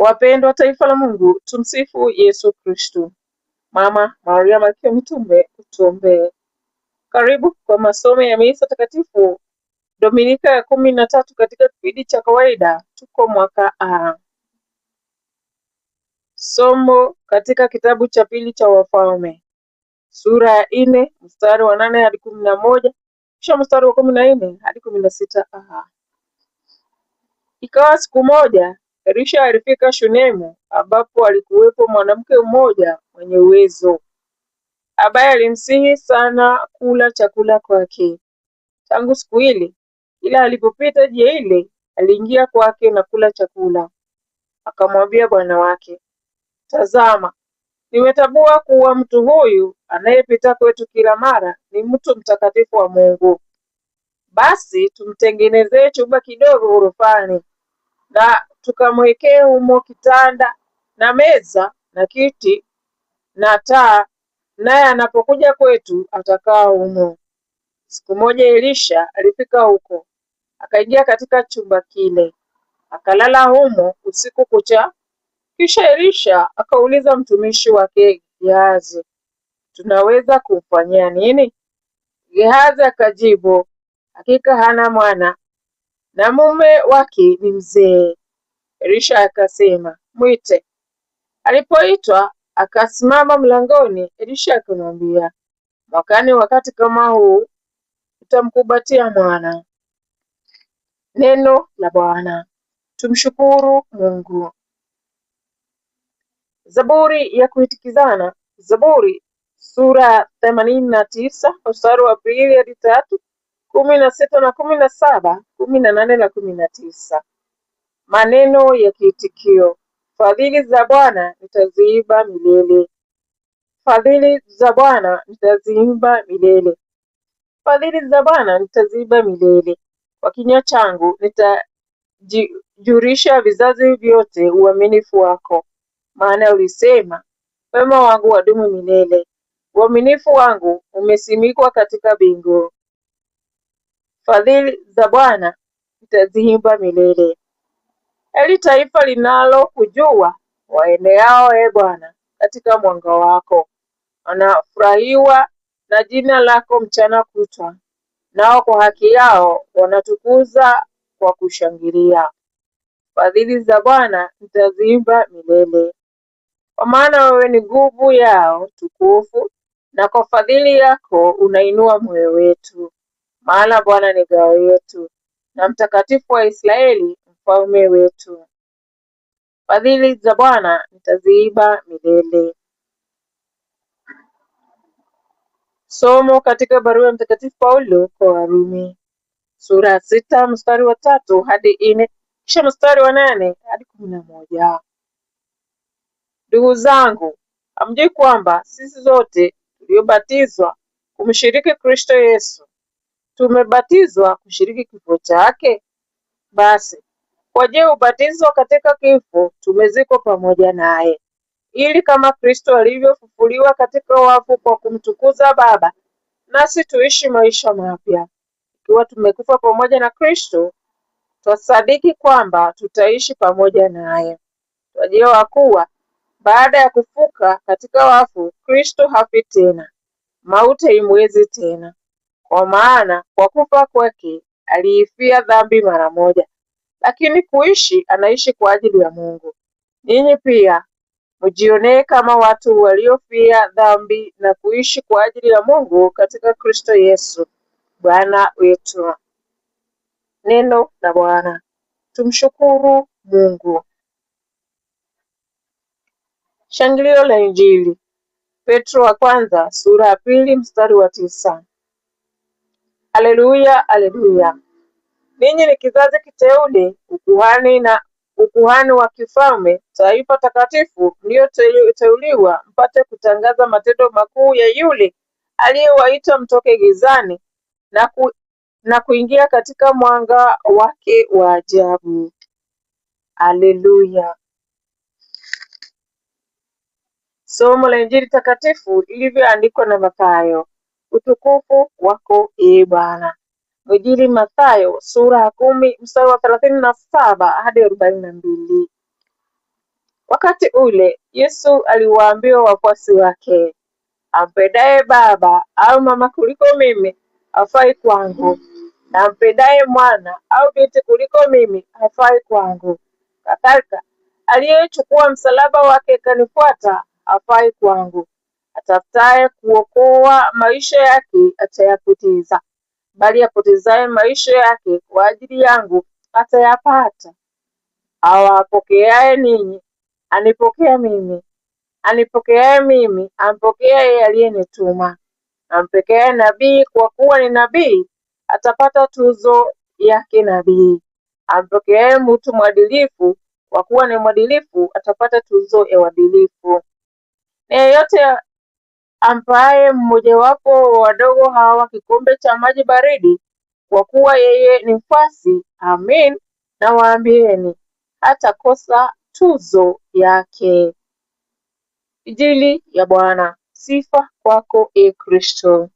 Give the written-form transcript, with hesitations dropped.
Wapendwa taifa la Mungu, tumsifu Yesu Kristo. Mama Maria Malkia Mitume, utuombee. Karibu kwa masomo ya misa takatifu Dominika ya 13 katika kipindi cha kawaida. Tuko mwaka A. Somo katika kitabu cha pili cha Wafalme, sura ya 4 mstari wa 8 hadi 11, kisha mstari wa 14 hadi 16. Ikawa siku moja Elisha alifika Shunemu, ambapo alikuwepo mwanamke mmoja mwenye uwezo, ambaye alimsihi sana kula chakula kwake. Tangu siku ile, ila alipopita njia ile, aliingia kwake na kula chakula. Akamwambia bwana wake, tazama, nimetambua kuwa mtu huyu anayepita kwetu kila mara ni mtu mtakatifu wa Mungu. Basi tumtengenezee chumba kidogo ghorofani, na tukamwekee humo kitanda na meza na kiti na taa, naye anapokuja kwetu atakaa humo. Siku moja Elisha alifika huko, akaingia katika chumba kile, akalala humo usiku kucha. Kisha Elisha akauliza mtumishi wake Gehazi, tunaweza kumfanyia nini? Gehazi akajibu, hakika hana mwana na mume wake ni mzee. Elisha akasema, mwite. Alipoitwa akasimama mlangoni. Elisha akamwambia, mwakani wakati kama huu utamkumbatia mwana. Neno la Bwana. Tumshukuru Mungu. Zaburi ya kuitikizana. Zaburi sura 89 mstari wa 2 hadi 3, 16 na 17, 18 na 19. Maneno ya kiitikio. Fadhili za Bwana nitaziimba milele. Fadhili za Bwana nitaziimba milele. Fadhili za Bwana nitaziimba milele. Kwa kinywa changu nitajulisha vizazi vyote uaminifu wako. Maana ulisema, wema wangu wadumu milele, uaminifu wangu umesimikwa katika mbingu. Fadhili za Bwana nitaziimba milele. Heri taifa linalo kujua, waendeao e Bwana katika mwanga wako. Wanafurahiwa na jina lako mchana kutwa, nao kwa haki yao wanatukuza kwa kushangilia. Fadhili za Bwana nitaziimba milele. Kwa maana wewe ni nguvu yao tukufu, na kwa fadhili yako unainua moyo wetu. Maana Bwana ni ngao yetu, na mtakatifu wa Israeli mfalme wetu. Fadhili za Bwana nitaziimba milele. Somo katika barua ya Mtakatifu Paulo kwa Warumi, sura ya 6 mstari wa 3 hadi 4, kisha mstari wa 8 hadi 11. Ndugu zangu, hamjui kwamba sisi zote tuliobatizwa kumshiriki Kristo Yesu tumebatizwa kushiriki kifo chake? Basi kwa je, ubatizo katika kifo, tumezikwa pamoja naye, ili kama Kristo alivyofufuliwa katika wafu kwa kumtukuza Baba, nasi tuishi maisha mapya. Ikiwa tumekufa pamoja na Kristo, twasadiki kwamba tutaishi pamoja naye. Twajua kuwa baada ya kufuka katika wafu, Kristo hafi tena, mauti haimwezi tena. Kwa maana kwa kufa kwake aliifia dhambi mara moja, lakini kuishi anaishi kwa ajili ya Mungu. Ninyi pia mjionee kama watu waliofia dhambi na kuishi kwa ajili ya Mungu katika Kristo Yesu Bwana wetu. Neno la Bwana. Tumshukuru Mungu. Shangilio la Injili. Petro wa kwanza sura ya 2 mstari wa 9. Haleluya, haleluya. Ninyi ni kizazi kiteule, ukuhani wa kifalme, taifa takatifu, mlioteuliwa mpate kutangaza matendo makuu ya yule aliyewaita mtoke gizani na kuingia katika mwanga wake wa ajabu. Haleluya. Somo la Injili takatifu ilivyoandikwa na Mathayo. Utukufu wako ee Bwana. Injili Mathayo sura ya 10 mstari wa 37 hadi 42. Wakati ule Yesu aliwaambia wafuasi wake, ampendaye baba au mama kuliko mimi hafai kwangu, na ampendaye mwana au binti kuliko mimi hafai kwangu. Kadhalika, aliyechukua msalaba wake kanifuata hafai kwangu. Atafutaye kuokoa maisha yake atayapoteza, bali apotezaye maisha yake kwa ajili yangu atayapata. Awapokeaye ninyi anipokea mimi, anipokeaye mimi ampokea yeye aliyenituma. Ampokeaye nabii kwa kuwa ni nabii atapata tuzo yake nabii. Ampokeaye mtu mwadilifu kwa kuwa ni mwadilifu atapata tuzo ya uadilifu. Na yeyote ampaye mmojawapo wa wadogo hawa kikombe cha maji baridi, kwa kuwa yeye ni mfuasi, amin nawaambieni, hatakosa tuzo yake. Injili ya Bwana. Sifa kwako, Kristo.